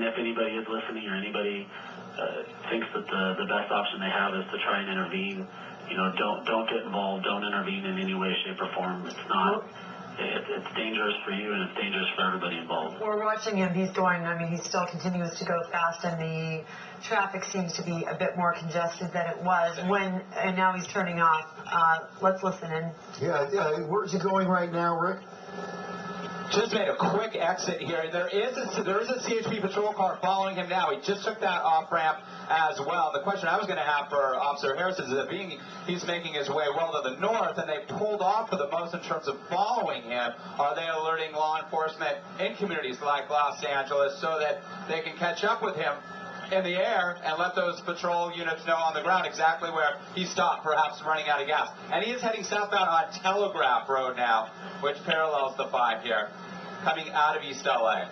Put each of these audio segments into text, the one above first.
if anybody is listening or anybody thinks that the best option they have is to try and intervene, don't get involved. Don't intervene in any way, shape, or form. It's not. It's dangerous for you, and it's dangerous for everybody involved. We're watching him. He's going, he still continues to go fast, and the traffic seems to be a bit more congested than it was and now he's turning off. Let's listen in. Yeah. Where's he going right now, Rick? Just made a quick exit here. There is a CHP patrol car following him now. He just took that off ramp as well. The question I was going to have for Officer Harris is that he's making his way well to the north, and they pulled off for the most in terms of following him. Are they alerting law enforcement in communities like Los Angeles so that they can catch up with him in the air and let those patrol units know on the ground exactly where he stopped, perhaps running out of gas? And he is heading southbound on Telegraph Road now, which parallels the 5 here, coming out of East LA.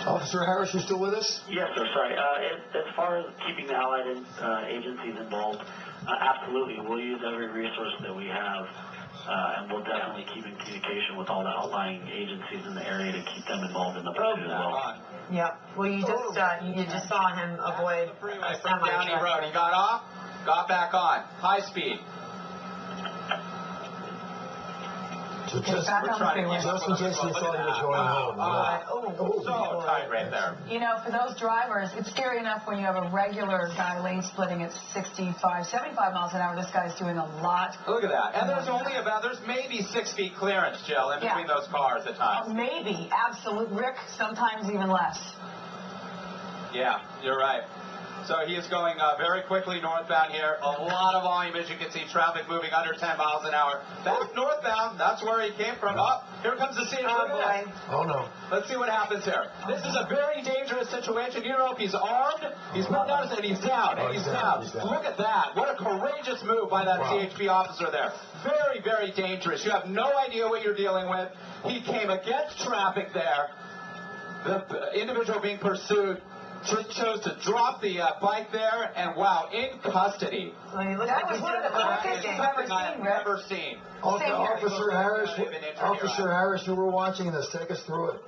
Officer Harris, you still with us? Yes, sir. Sorry. As far as keeping the allied agencies involved, absolutely. We'll use every resource that we have, and we'll definitely keep in communication with all the outlying agencies in the area to keep them involved in the pursuit as well. Yeah. Well, you just saw him avoid the freeway from Downey Road. He got off, got back on, high speed. So just in case you thought he was going home. So tight right there. For those drivers, it's scary enough when you have a regular guy lane splitting at 65, 75 miles an hour. This guy's doing a lot. Look at that. And there's maybe 6 feet clearance, Jill, in between those cars at times. Maybe. Absolute. Rick, sometimes even less. Yeah, you're right. So he is going very quickly northbound here. A lot of volume, as you can see, traffic moving under 10 miles an hour. Back northbound, that's where he came from. Oh, here comes the scene. Oh, boy. Oh, no. Let's see what happens here. This is a very dangerous situation. You know, if he's armed, he's put down and he's down. And he's down. Look at that. What a courageous move by that CHP officer there. Very, very dangerous. You have no idea what you're dealing with. He came against traffic there. The individual being pursued just chose to drop the bike there, and wow, in custody. That was one of the quickest you've ever seen. Officer Harris, you were watching this. Take us through it.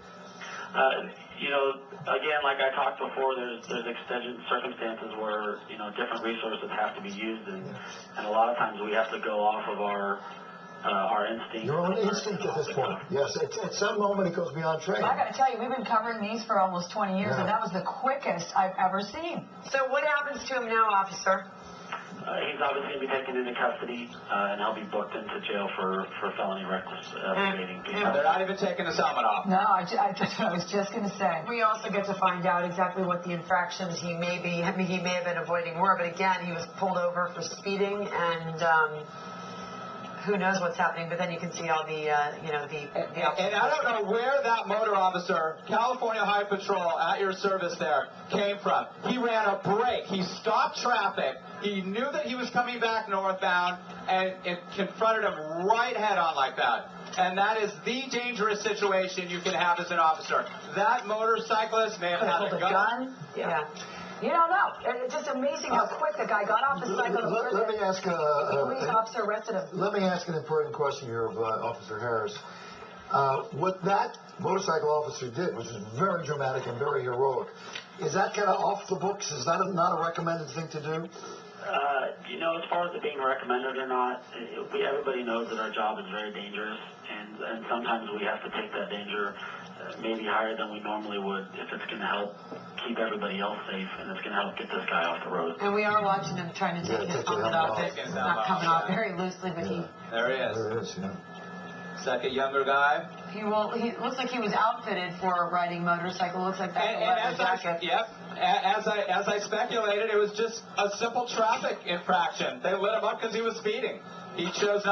Again, like I talked before, there's exigent circumstances where different resources have to be used, and a lot of times we have to go off of our instinct. Your own instinct at this point. Yes, at some moment it goes beyond training. I got to tell you, we've been covering these for almost 20 years, and that was the quickest I've ever seen. So what happens to him now, officer? He's obviously going to be taken into custody, and he'll be booked into jail for felony reckless speeding. They're not even taking his helmet off. No, that's what I was just going to say. We also get to find out exactly what the infractions he may have been avoiding were, but again, he was pulled over for speeding, and who knows what's happening, but then you can see all the, And I don't know where that motor officer, California High Patrol, at your service there, came from. He ran a brake. He stopped traffic. He knew that he was coming back northbound, and it confronted him right head on like that. And that is the dangerous situation you can have as an officer. That motorcyclist may have had a gun. Yeah. You don't know. It's just amazing how quick the guy got off the cycle. Let me ask the police officer arrested him. Let me ask an important question here of Officer Harris. What that motorcycle officer did, which was very dramatic and very heroic, is that kind of off the books? Is that not a recommended thing to do? As far as it being recommended or not, everybody knows that our job is very dangerous, and sometimes we have to take that danger maybe higher than we normally would if it's going to help keep everybody else safe, and it's going to help get this guy off the road. And we are watching him trying to take his helmet off. It's not coming off very loosely, but There he is. There it is, Second younger guy. He looks like he was outfitted for riding motorcycle. Looks like that. As I speculated, it was just a simple traffic infraction. They lit him up because he was speeding. He chose not